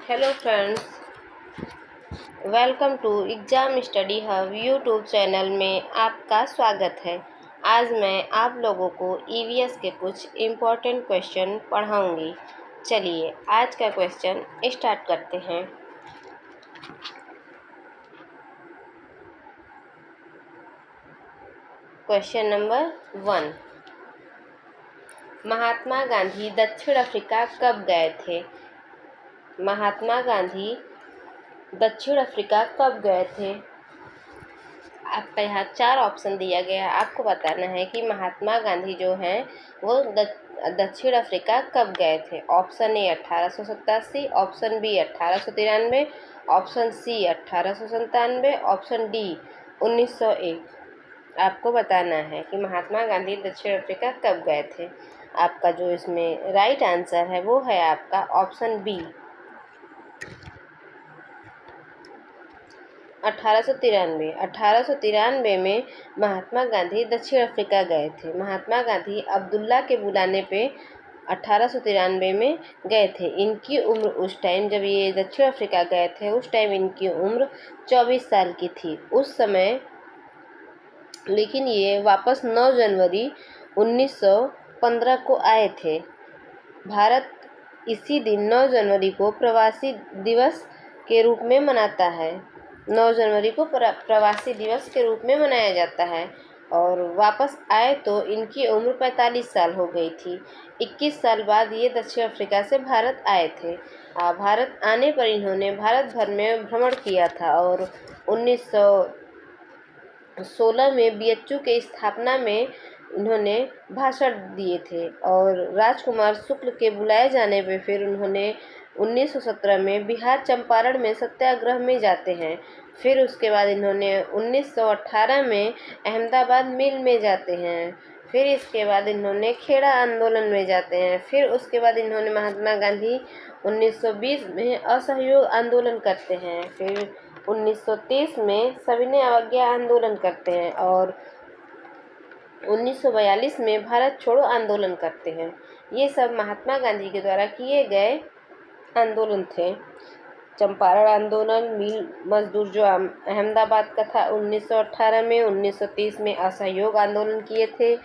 Hello friends, welcome to exam study hub YouTube channel में आपका स्वागत है। आज मैं आप लोगों को ईवीएस के कुछ इम्पोर्टेंट क्वेश्चन पढ़ाऊंगी। चलिए आज का क्वेश्चन स्टार्ट करते हैं। क्वेश्चन नंबर 1, महात्मा गांधी दक्षिण अफ्रीका कब गए थे? महात्मा गांधी दक्षिण अफ्रीका कब गए थे? आपका यहाँ 4 ऑप्शन दिया गया है। आपको बताना है कि महात्मा गांधी जो हैं वो दक्षिण अफ्रीका कब गए थे। Option A 1887, option B 1893, option C 1897, option D 1901। आपको बताना है कि महात्मा गांधी दक्षिण अफ्रीका कब गए थे। आपका जो इसमें राइट आंसर है वो है आपका ऑप्शन बी 1893। 1893 में महात्मा गांधी दक्षिण अफ्रीका गए थे। महात्मा गांधी अब्दुल्ला के बुलाने पे 1893 में गए थे। इनकी उम्र उस टाइम जब ये दक्षिण अफ्रीका गए थे उस टाइम इनकी उम्र 24 साल की थी उस समय। लेकिन ये वापस 9 जनवरी 1915 को आए थे। भारत इसी दिन 9 जनवरी को प्रवासी दिवस के रूप में मनाता है। 9 जनवरी को प्रवासी दिवस के रूप में मनाया जाता है। और वापस आए तो इनकी उम्र 45 साल हो गई थी। 21 साल बाद ये दक्षिण अफ्रीका से भारत आए थे। भारत आने पर इन्होंने भारत भर में भ्रमण किया था और 1916 में बीएचयू के स्थापना में इन्होंने भाषण दिए थे। और राजकुमार शुक्ल के बुलाए जाने पर फिर उन्होंने 1917 में बिहार चंपारण में सत्याग्रह में जाते हैं। फिर उसके बाद इन्होंने 1918 में अहमदाबाद मिल में जाते हैं। फिर इसके बाद इन्होंने खेड़ा आंदोलन में जाते हैं। फिर उसके बाद इन्होंने महात्मा गांधी 1920 में असहयोग आंदोलन करते हैं। फिर 1930 में सविनय अवज्ञा आंदोलन करते हैं और 1942 में भारत छोड़ो आंदोलन करते हैं। ये सब महात्मा गांधी के द्वारा किए गए आंदोलन थे। चंपारण आंदोलन, मिल मजदूर जो अहमदाबाद का था 1918 में, 1930 में असहयोग आंदोलन किए थे,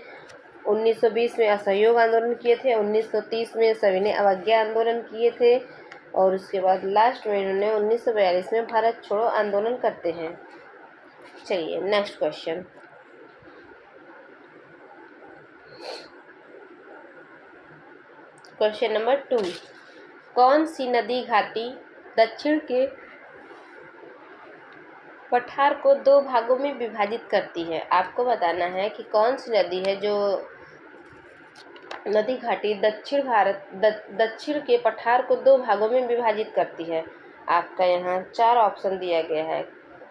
1920 में असहयोग आंदोलन किए थे, 1930 में सविनय अवज्ञा आंदोलन किए थे और उसके बाद लास्ट में इन्होंने 1942 में भारत छोड़ो आंदोलन करते हैं। चलिए नेक्स्ट क्वेश्चन। क्वेश्चन नंबर 2, कौन सी नदी घाटी दक्षिण के पठार को 2 भागों में विभाजित करती है? आपको बताना है कि कौन सी नदी है जो नदी घाटी दक्षिण के पठार को 2 भागों में विभाजित करती है। आपका यहाँ 4 ऑप्शन दिया गया है।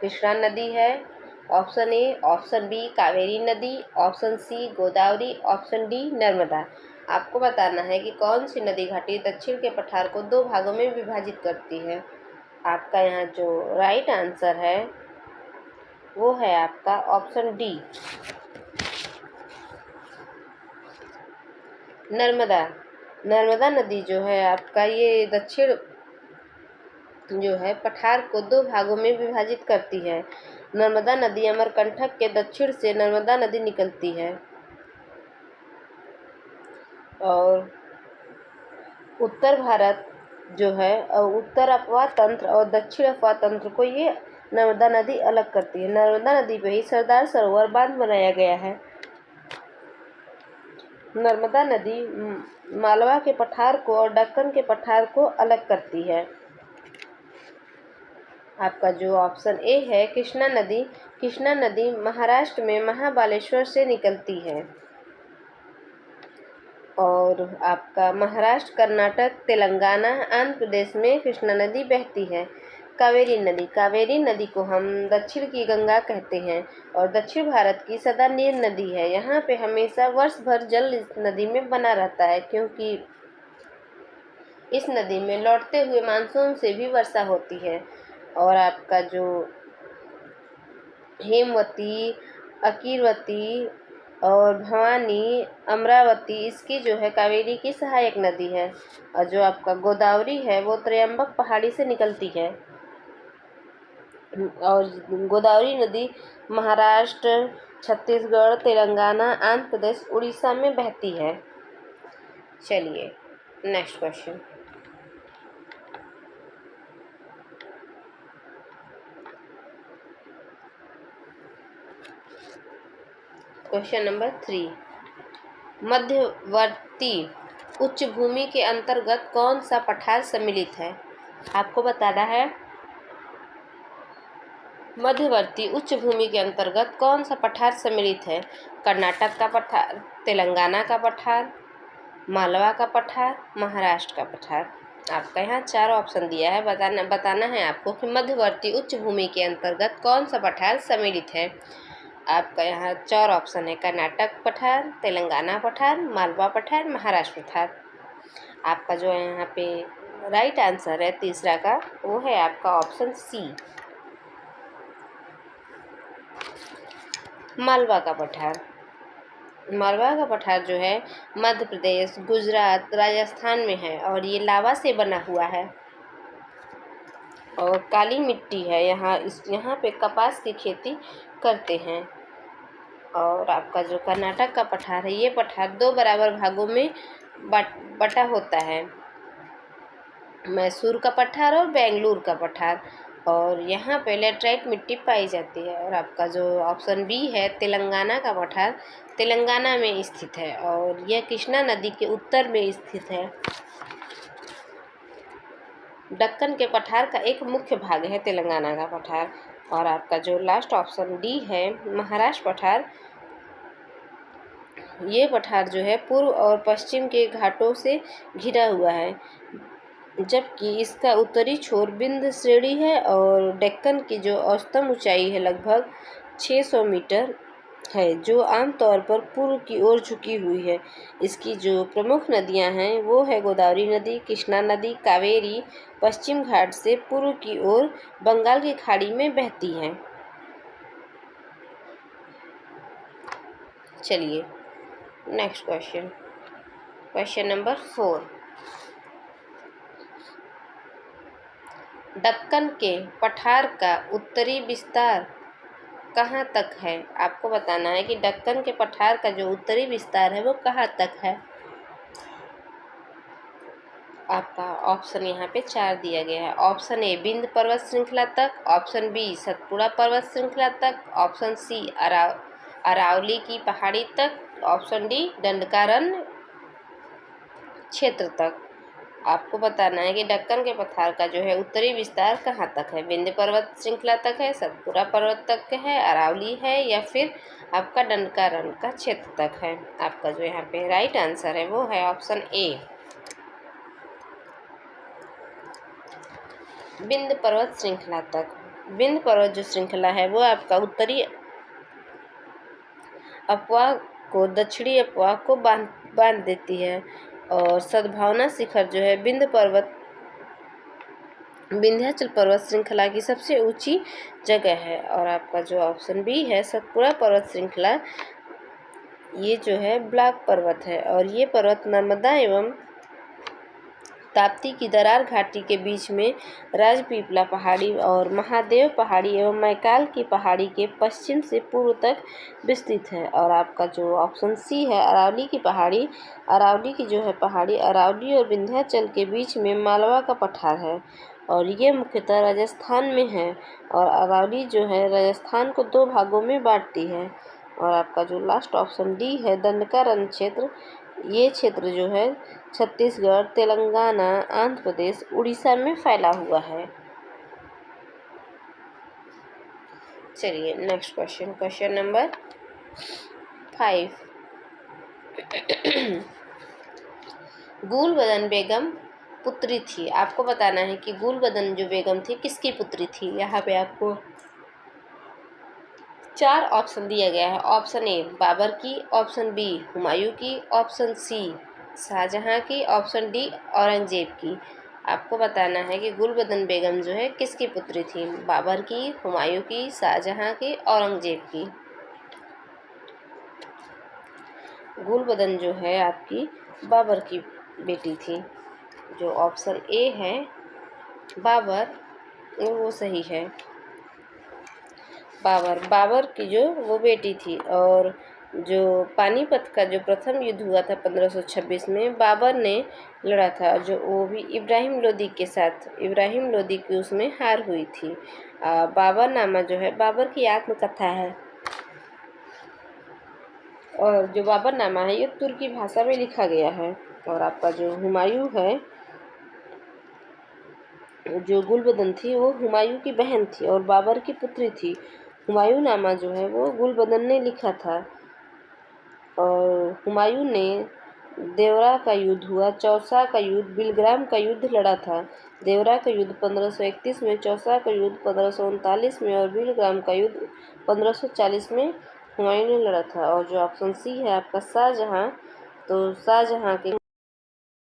कृष्णा नदी है, option A, option B Kaveri नदी, option C Godavari, option D Narmada. आपको बताना है कि कौन सी नदी घाटी दक्षिण के पठार को 2 भागों में विभाजित करती है। आपका यहाँ जो राइट आंसर है वो है आपका ऑप्शन डी नर्मदा। नर्मदा नदी जो है आपका ये दक्षिण जो है पठार को 2 भागों में विभाजित करती है। नर्मदा नदी अमरकंटक के दक्षिण से नर्मदा नदी निकलती है और उत्तर भारत जो है उत्तर अपवा तंत्र और दक्षिण अपवा तंत्र को ये नर्मदा नदी अलग करती है। नर्मदा नदी पे ही सरदार सरोवर बांध बनाया गया है। नर्मदा नदी मालवा के पठार को और दक्कन के पठार को अलग करती है। आपका जो ऑप्शन ए है कृष्णा नदी, कृष्णा नदी महाराष्ट्र में महाबालेश्वर से निकलती है और आपका महाराष्ट्र, कर्नाटक, तेलंगाना, आंध्र प्रदेश में कृष्णा नदी बहती है। कावेरी नदी, कावेरी नदी को हम दक्षिण की गंगा कहते हैं और दक्षिण भारत की सदा नीर नदी है। यहाँ पे हमेशा वर्ष भर जल इस नदी में बना रहता है क्योंकि इस नदी में लौटते हुए मानसून से भी वर्षा होती है। और आपका जो हेमवती, अकीरवती, और भवानी, अमरावती इसकी जो है कावेरी की सहायक नदी है। और जो आपका गोदावरी है वो त्रयंबक पहाड़ी से निकलती है। और गोदावरी नदी महाराष्ट्र, छत्तीसगढ़, तेलंगाना, आंध्र प्रदेश, उड़ीसा में बहती है। चलिए नेक्स्ट क्वेश्चन। क्वेश्चन नंबर 3, मध्यवर्ती उच्च भूमि के अंतर्गत कौन सा पठार सम्मिलित है? आपको बताना है मध्यवर्ती उच्च भूमि के अंतर्गत कौन सा पठार सम्मिलित है। कर्नाटक का पठार, तेलंगाना का पठार, मालवा का पठार, महाराष्ट्र का पठार। आपका यहाँ 4 ऑप्शन दिया है, बताना है आपको कि मध्यवर्ती उच्च भूमि के अंतर्गत कौन सा पठार सम्मिलित है। आपका यहाँ 4 ऑप्शन है, कर्नाटक पठार, तेलंगाना पठार, मालवा पठार, महाराष्ट्र पठार। आपका जो है यहाँ पे राइट आंसर है तीसरा का, वो है आपका ऑप्शन सी, मालवा का पठार। मालवा का पठार जो है मध्य प्रदेश, गुजरात, राजस्थान में है और ये लावा से बना हुआ है और काली मिट्टी है। यहाँ पे कपास की खेती करते हैं। और आपका जो कर्नाटक का पठार है, ये पठार 2 बराबर भागों में बटा होता है, मैसूर का पठार और बेंगलुरु का पठार। और यहाँ पे लेटराइट मिट्टी पाई जाती है। और आपका जो ऑप्शन बी है, तेलंगाना का पठार, तेलंगाना में स्थित है और यह कृष्णा नदी के उत्तर में स्थित है। दक्कन के पठार का एक मुख्य भाग है तेलंगाना का पठार। और आपका जो लास्ट ऑप्शन डी है, महाराष्ट्र पठार, ये पठार जो है पूर्व और पश्चिम के घाटों से घिरा हुआ है, जबकि इसका उत्तरी छोर विंध्य श्रेणी है और डेक्कन की जो औसतन ऊंचाई है लगभग 600 मीटर है, जो आमतौर पर पूर्व की ओर झुकी हुई है। इसकी जो प्रमुख नदियां हैं वो है गोदावरी नदी, कृष्णा नदी, कावेरी पश्चिम घाट से पूर्व की ओर बंगाल की खाड़ी में बहती हैं। चलिए next question, question number 4, Deccan के पठार का उत्तरी विस्तार कहाँ तक है? आपको बताना है कि दक्कन के पठार का जो उत्तरी विस्तार है वो कहाँ तक है। आपका ऑप्शन यहाँ पे 4 दिया गया है। ऑप्शन ए विंध्य पर्वत श्रृंखला तक, ऑप्शन बी सतपुड़ा पर्वत श्रृंखला तक, ऑप्शन सी अरावली की पहाड़ी तक, ऑप्शन डी दंडकारण्य क्षेत्र तक। आपको बताना है कि दक्कन के पठार का जो है उत्तरी विस्तार कहाँ तक है। विंध्य पर्वत श्रृंखला तक है, सतपुड़ा पर्वत तक है, अरावली है या फिर आपका दंडकारण्य का क्षेत्र तक है। आपका जो यहाँ पे राइट आंसर है वो है ऑप्शन ए, विंध्य पर्वत श्रृंखला तक। विंध्य पर्वत जो श्रृंखला है वो आपका उत्तरी अपवाह को दक्षिणी अपवाह को बांध देती है। और सद्भावना शिखर जो है विंध्याचल पर्वत श्रृंखला की सबसे ऊंची जगह है। और आपका जो ऑप्शन बी है सतपुड़ा पर्वत श्रृंखला, ये जो है ब्लैक पर्वत है और ये पर्वत नर्मदा एवं ताप्ती की दरार घाटी के बीच में राजपीपला पहाड़ी और महादेव पहाड़ी एवं मैकाल की पहाड़ी के पश्चिम से पूर्व तक विस्तृत है। और आपका जो ऑप्शन सी है अरावली की पहाड़ी, अरावली की जो है पहाड़ी अरावली और विंध्याचल के बीच में मालवा का पठार है और ये मुख्यतः राजस्थान में है। और अरावली जो है राजस्थान को 2 भागों में बांटती है। और आपका जो लास्ट ऑप्शन डी है दंडकारण्य क्षेत्र, ये क्षेत्र जो है छत्तीसगढ़, तेलंगाना, आंध्र प्रदेश, उड़ीसा में फैला हुआ है। चलिए next question, question number 5, Gulbadan Begum पुत्री थी। आपको बताना है कि गुलबदन जो बेगम थी किसकी पुत्री थी। यहाँ पे आपको 4 ऑप्शन दिया गया है। ऑप्शन ए बाबर की, ऑप्शन बी हुमायूं की, ऑप्शन सी शाहजहां की, ऑप्शन डी औरंगजेब की। आपको बताना है कि गुलबदन बेगम जो है किसकी पुत्री थी, बाबर की, हुमायूं की, शाहजहां की, औरंगजेब की। गुलबदन जो है आपकी बाबर की बेटी थी। जो ऑप्शन ए है बाबर वो सही है। बाबर की जो वो बेटी थी। और जो पानीपत का जो प्रथम युद्ध हुआ था 1526 में बाबर ने लड़ा था, जो वो भी इब्राहिम लोदी के साथ। इब्राहिम लोदी की उसमें हार हुई थी। बाबरनामा जो है बाबर की आत्मकथा है। और जो बाबरनामा है ये तुर्की भाषा में लिखा गया है। और आपका जो हुमायूं है, जो गुलबदन थी वो हुमायूं की बहन थी और बाबर की पुत्री थी। हुमायूं नामा जो है वो गुलबदन ने लिखा था। और हुमायूं ने देवरा का युद्ध हुआ, चौसा का युद्ध, बिलग्राम का युद्ध लड़ा था। देवरा का युद्ध 1531 में, चौसा का युद्ध 1539 में और बिलग्राम का युद्ध 1540 में हुमायूं ने लड़ा था। और जो ऑप्शन सी है आपका शाहजहां, तो शाहजहां के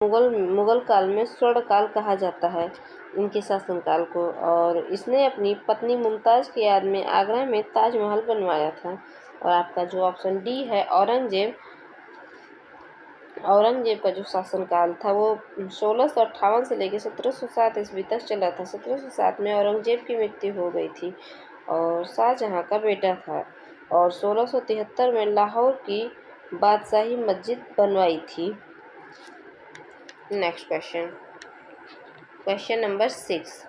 मुगल काल में स्वर्ण काल कहा जाता है इनके शासनकाल को। और इसने अपनी पत्नी मुमताज़ की याद में आगरा में ताजमहल बनवाया था। और आपका जो ऑप्शन डी है औरंगजेब, औरंगजेब का जो शासनकाल था वो 1658 से लेकर 1707 ईस्वी तक चला था। 1707 में औरंगजेब की मृत्यु हो गई थी और शाहजहां का बेटा था। और 1673 में लाहौर की बादशाही मस्जिद बनवाई थी। Next question number 6।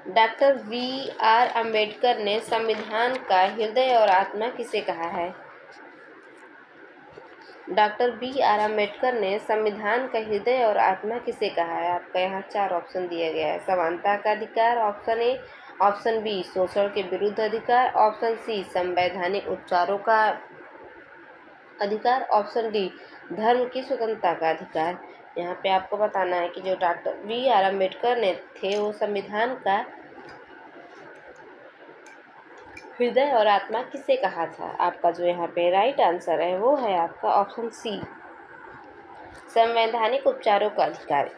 Doctor B R. Ambedkar ने संविधान का हृदय और आत्मा किसे कहा है? Doctor B R. अम्बेडकर ने संविधान का हृदय और आत्मा किसे कहा है? आपका यहाँ 4 ऑप्शन दिया गया है। समानता का अधिकार ऑप्शन ए, ऑप्शन बी शोषण के विरुद्ध अधिकार, ऑप्शन सी संवैधानिक उपचारों का अधिकार, ऑप्शन डी धर्म की स्वतंत्रता का अधिकार। यहाँ पे आपको बताना है कि जो डॉक्टर बी.आर. अम्बेडकर ने थे वो संविधान का हृदय और आत्मा किसे कहा था? आपका जो यहाँ पे राइट आंसर है वो है आपका ऑप्शन सी संवैधानिक उपचारों का अधिकार।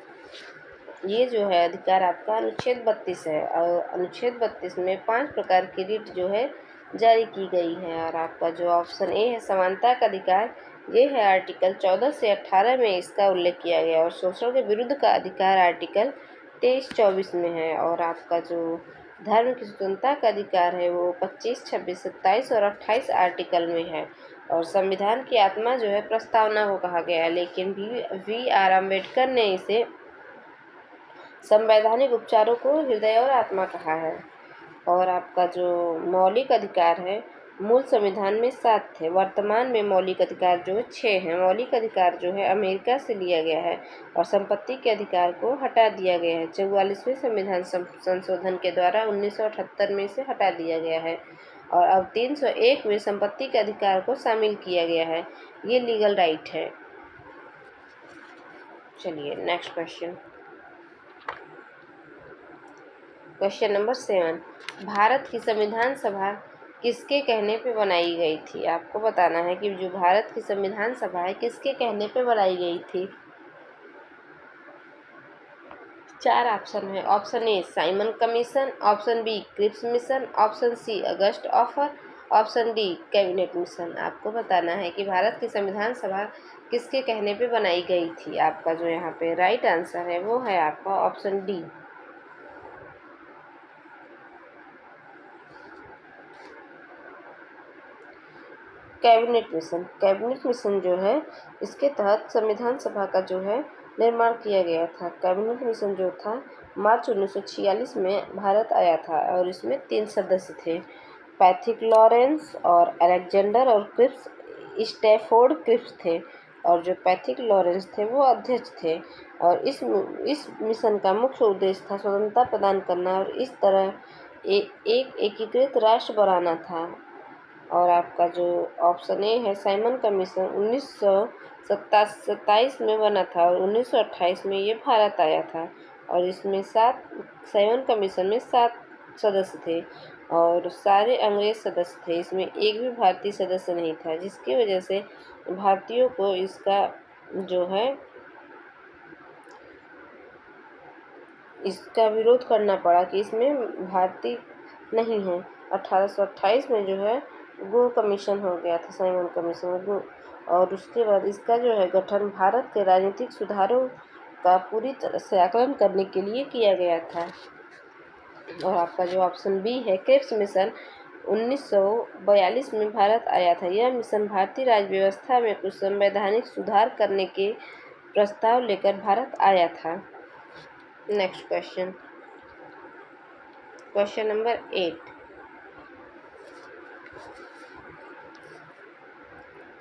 ये जो है अधिकार आपका अनुच्छेद 32 है। और अनुच्छेद 32 में 5 प्रकार की रिट जो है जारी की गई है। और आपका जो ऑप्शन ए है समानता का अधिकार, ये है आर्टिकल 14 से 18 में इसका उल्लेख किया गया। और शोषण के विरुद्ध का अधिकार आर्टिकल 23-24 में है। और आपका जो धर्म की स्वतंत्रता का अधिकार है वो 25, 26, 27 और 28 आर्टिकल में है। और संविधान की आत्मा जो है प्रस्तावना को कहा गया है, लेकिन बी.आर. अम्बेडकर ने इसे संवैधानिक उपचारों को हृदय और आत्मा कहा है। और आपका जो मौलिक अधिकार है मूल संविधान में 7 थे, वर्तमान में मौलिक अधिकार जो 6 हैं। मौलिक अधिकार जो है अमेरिका से लिया गया है और संपत्ति के अधिकार को हटा दिया गया है। 44वें संविधान संशोधन के द्वारा 1978 में इसे हटा दिया गया है। और अब 301 में संपत्ति के अधिकार को शामिल किया गया है। ये लीगल राइट है। चलिए नेक्स्ट क्वेश्चन नंबर 7। भारत की संविधान सभा किसके कहने पे बनाई गई थी? आपको बताना है कि जो भारत की संविधान सभा है किसके कहने पे बनाई गई थी। 4 ऑप्शन है। Option A Simon commission, option B Cripps mission, option C August offer, option D cabinet mission. आपको बताना है कि भारत की संविधान सभा किसके कहने पे बनाई गई थी। आपका जो यहाँ पे राइट आंसर है वो है आपका option D cabinet mission. Cabinet mission जो है इसके तहत संविधान सभा का जो है निर्माण किया गया था। कैबिनेट मिशन जो था मार्च 1946 में भारत आया था और इसमें 3 सदस्य थे, पैथिक लॉरेंस और अलेक्जेंडर और क्रिप्स स्टैफोर्ड क्रिप्स थे। और जो पैथिक लॉरेंस थे वो अध्यक्ष थे। और इस मिशन का मुख्य उद्देश्य था स्वतंत्रता प्रदान करना और इस तरह एक एकीकृत राष्ट्र बनाना था। और आपका जो ऑप्शन ए है साइमन कमीशन 1927 में बना था और 1928 में ये भारत आया था। और इसमें 7 साइमन कमीशन में 7 सदस्य थे और सारे अंग्रेज सदस्य थे। इसमें एक भी भारतीय सदस्य नहीं था, जिसकी वजह से भारतीयों को इसका विरोध करना पड़ा कि इसमें भारतीय नहीं है। 1828 में जो है गो कमीशन हो गया था, साइमन कमीशन गो। और उसके बाद इसका जो है गठन भारत के राजनीतिक सुधारों का पूरी तरह से आकलन करने के लिए किया गया था। और आपका जो ऑप्शन बी है, क्रिप्स मिशन 1942 में भारत आया था। यह मिशन भारतीय राज्य व्यवस्था में कुछ संवैधानिक सुधार करने के प्रस्ताव लेकर भारत आया था। नेक्स्ट क्वेश्चन, क्वेश्चन नंबर 8,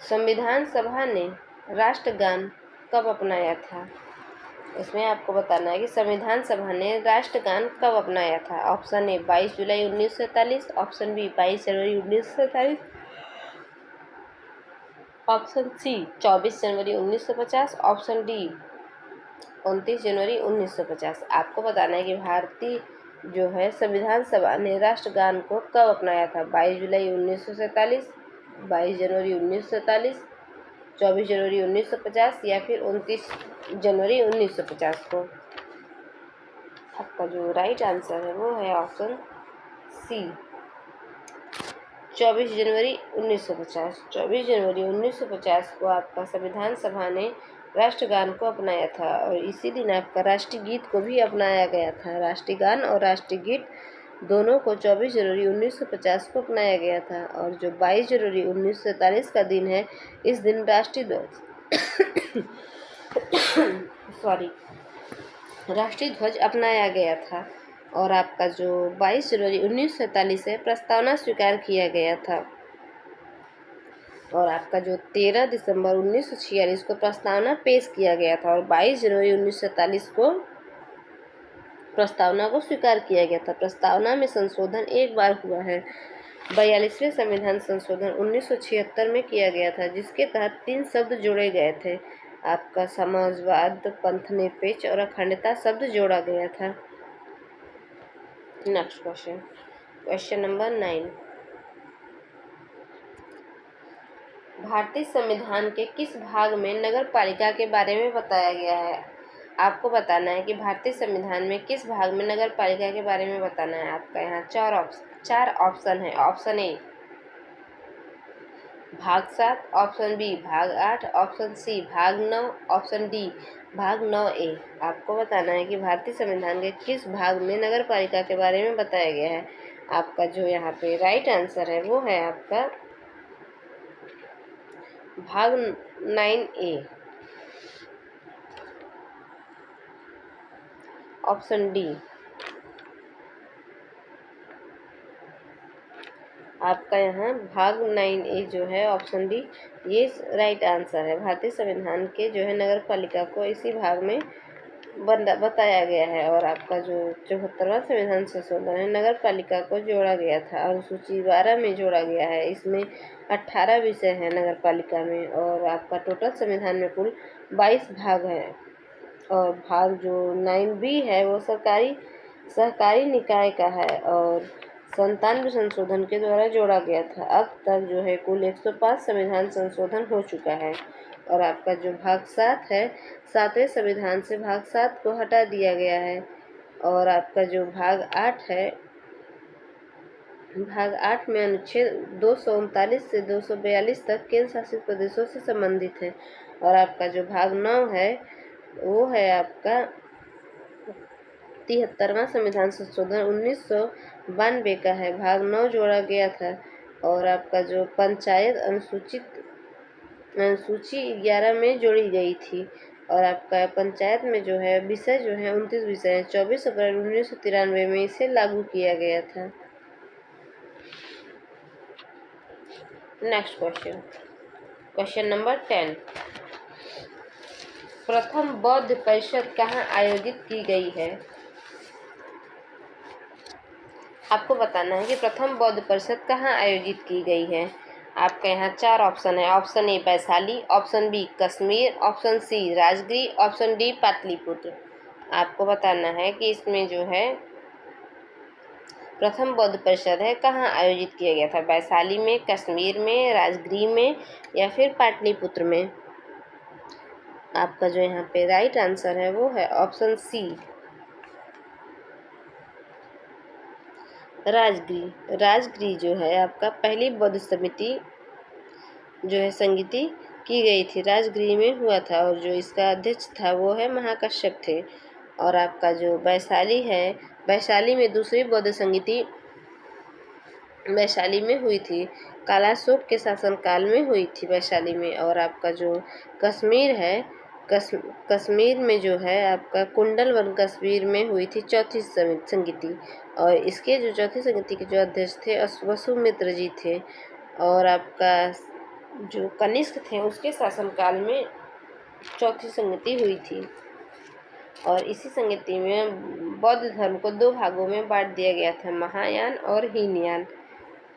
संविधान सभा ने राष्ट्रगान कब अपनाया था? इसमें आपको बताना है कि संविधान सभा ने राष्ट्रगान कब अपनाया था। ऑप्शन ए 22 जुलाई 1947, ऑप्शन बी 22 जनवरी 1947, ऑप्शन सी 24 जनवरी 1950, ऑप्शन डी 29 जनवरी 1950। आपको बताना है कि भारतीय जो है संविधान सभा ने राष्ट्रगान को कब अपनाया था। 22 जुलाई 1947, 22 जनवरी 1947, 24 जनवरी 1950 या फिर 29 जनवरी 1950 को। आपका जो राइट आंसर है वो है ऑप्शन सी 24 जनवरी 1950। 24 जनवरी 1950 को आपका संविधान सभा ने राष्ट्रगान को अपनाया था और इसी दिन आपका राष्ट्रीय गीत को भी अपनाया गया था। राष्ट्रीय गान और राष्ट्रीय गीत दोनों को 24 जनवरी 1950 को अपनाया गया था। और जो 22 जनवरी 1947 का दिन है, इस दिन राष्ट्रीय ध्वज अपनाया गया था। और आपका जो 22 जनवरी 1947 है, प्रस्तावना स्वीकार किया गया था। और आपका जो 13 दिसंबर 1946 को प्रस्तावना पेश किया गया था और 22 जनवरी 1947 को प्रस्तावना को स्वीकार किया गया था। प्रस्तावना में संशोधन एक बार हुआ है। 42वें संविधान संशोधन 1976 में किया गया था, जिसके तहत 3 शब्द जोड़े गए थे। आपका समाजवाद, पंथनिरपेक्ष और अखंडता शब्द जोड़ा गया था। नेक्स्ट क्वेश्चन, क्वेश्चन नंबर 9, भारतीय संविधान के किस भाग में नगर पालिका के बारे में बताया गया है? आपको बताना है कि भारतीय संविधान में किस भाग में नगर पालिका के बारे में बताना है। आपका यहाँ चार ऑप्शन है। ऑप्शन ए भाग 7, ऑप्शन बी भाग 8, ऑप्शन सी भाग 9, ऑप्शन डी भाग 9A। आपको बताना है कि भारतीय संविधान के किस भाग में नगर पालिका के बारे में बताया गया है। आपका जो यहाँ पे राइट आंसर है वो है आपका भाग 9A, ऑप्शन डी। आपका यहाँ भाग 9A जो है ऑप्शन डी, ये राइट आंसर है। भारतीय संविधान के जो है नगर पालिका को इसी भाग में बताया गया है। और आपका जो 74वां संविधान संशोधन है, नगर पालिका को जोड़ा गया था, अनुसूची 12 में जोड़ा गया है। इसमें 18 विषय हैं नगर पालिका में। और आपका टोटल संविधान में कुल 22 भाग हैं। और भाग जो 9B है वो सहकारी निकाय का है और 97 संशोधन के द्वारा जोड़ा गया था। अब तक जो है कुल 105 संविधान संशोधन हो चुका है। और आपका जो भाग 7 है, 7वें संविधान से भाग 7 को हटा दिया गया है। और आपका जो भाग 8 है, भाग 8 में अनुच्छेद 239 से 242 तक केंद्र शासित प्रदेशों से संबंधित है। और आपका जो भाग 9 है वो है आपका 73वां संविधान संशोधन 1992 का है। भाग 9 जोड़ा गया था। और आपका जो पंचायत अनुसूची 11 में जोड़ी गई थी। और आपका पंचायत में जो है विषय जो है 29 विषय है। 24 अप्रैल 1993 में इसे लागू किया गया था। नेक्स्ट क्वेश्चन, क्वेश्चन नंबर 10, प्रथम बौद्ध परिषद कहाँ आयोजित की गई है? आपको बताना है कि प्रथम बौद्ध परिषद कहाँ आयोजित की गई है। आपका यहाँ 4 ऑप्शन है। Option A Vaishali, option B Kashmir, option C Rajgir, option D Pataliputra. आपको बताना है कि इसमें जो है प्रथम बौद्ध परिषद है कहाँ आयोजित किया गया था। वैशाली में, कश्मीर में, राजगीर में या फिर पाटलिपुत्र में। आपका जो यहाँ पे राइट आंसर है वो है ऑप्शन सी राजगृह जो है आपका पहली बौद्ध समिति जो है संगीति की गई थी, राजगृह में हुआ था, और जो इसका अध्यक्ष था वो है महाकश्यप थे। और आपका जो वैशाली है, वैशाली में दूसरी बौद्ध संगीति वैशाली में हुई थी, कालाशोक के शासनकाल में हुई थी वैशाली में। और आपका जो कश्मीर है, कश्मीर में जो है आपका कुंडलवन कश्मीर में हुई थी चौथी संगीति। और इसके जो चौथी संगीति के जो अध्यक्ष थे वसुमित्र जी थे। और आपका जो कनिष्क थे उसके शासनकाल में चौथी संगति हुई थी। और इसी संगति में बौद्ध धर्म को दो भागों में बांट दिया गया था, महायान और हीनयान।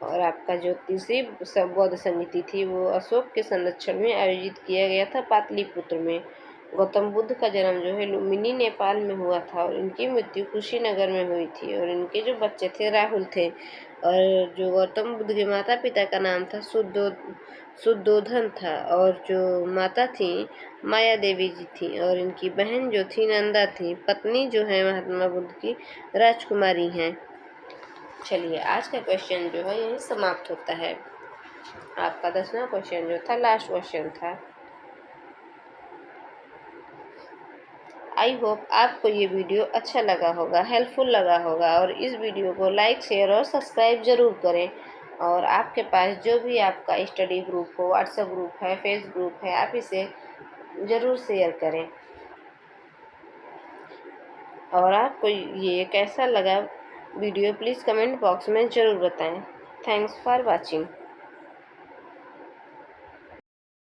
और आपका जो तीसरी बौद्ध संगति थी वो अशोक के संरक्षण में आयोजित किया गया था पाटलिपुत्र में। गौतम बुद्ध का जन्म जो है लुम्बिनी नेपाल में हुआ था, और इनकी मृत्यु कुशीनगर में हुई थी। और इनके जो बच्चे थे राहुल थे। और जो गौतम बुद्ध के माता पिता का नाम था शुद्धोधन था, और जो माता थी माया देवी जी थी, और इनकी बहन जो थी नंदा थी। पत्नी जो है महात्मा बुद्ध की राजकुमारी हैं। चलिए आज का क्वेश्चन जो है यही समाप्त होता है। आपका 10वां क्वेश्चन जो था लास्ट क्वेश्चन था। आई होप आपको ये वीडियो अच्छा लगा होगा, हेल्पफुल लगा होगा, और इस वीडियो को लाइक शेयर और सब्सक्राइब ज़रूर करें। और आपके पास जो भी आपका स्टडी ग्रुप हो, व्हाट्सएप ग्रुप है, फेस ग्रुप है, आप इसे ज़रूर शेयर करें। और आपको ये कैसा लगा वीडियो प्लीज़ कमेंट बॉक्स में ज़रूर बताएं। Thanks for watching.